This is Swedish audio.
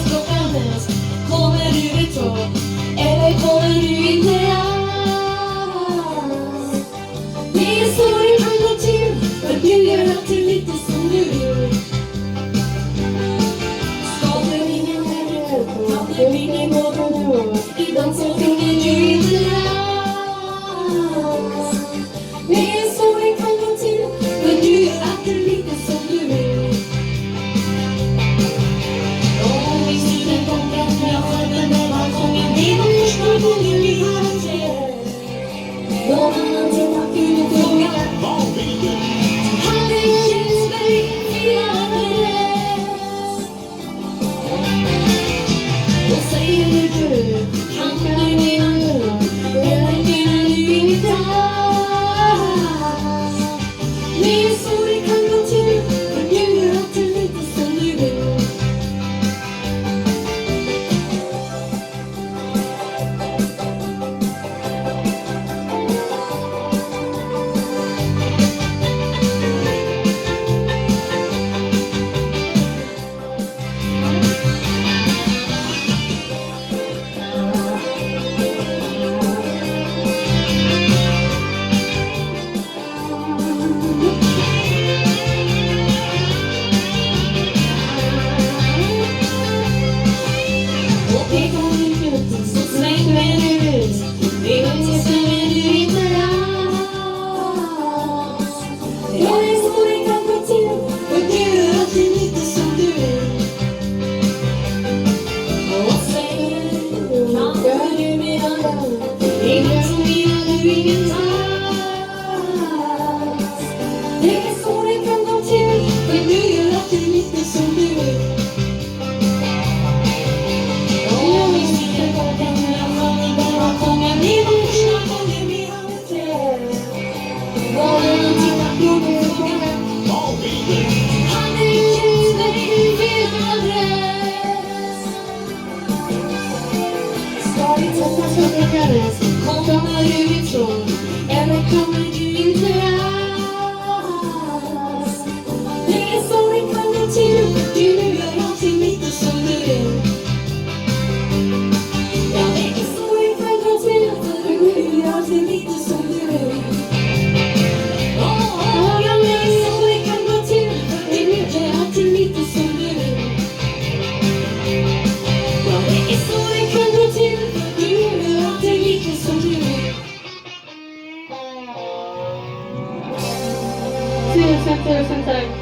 att plocka mest. Kommer du ifrån eller kommer du inte alls? Det är så det kan gå till, för du gör alltid lite som du vill. Skapar ingen herre, kan det bli ingen gåta nu? Ibland så sjunger du inte alls. Det är så det kan gå till, för du gör alltid lite som du vill. Och vi skriver gången, jag sköter med balkongen. Det är de första gången vi har en träd. Någon annan tittar kul och frågar: vad vill du? Hade jag Ljusberg, fyra adress. Då säger du: kan du mena nu? Eller menar du inget alls? Det är så det kan gå till, för du gör alltid lite som du vill. Och pekar min knuten så svänger du ut. Det är inte stämmer du inte alls. Jag är så det kan gå till, för du gör alltid lite som du vill. Och säger du, kan du med andra? Inget som menar du inget alls. Det är så det kan gå till, för du gör alltid lite som du vill. Kommer du ifrån eller kommer du inte alls? Det är så det kan gå till, du gör alltid lite som du vill. Ja, det är så det kan gå till, för du gör alltid lite som du vill. Ja, det är så det kan gå till, för du gör alltid lite som du vill. Ja, det är så det kan gå till, för du gör alltid lite som du vill. Tusen tack.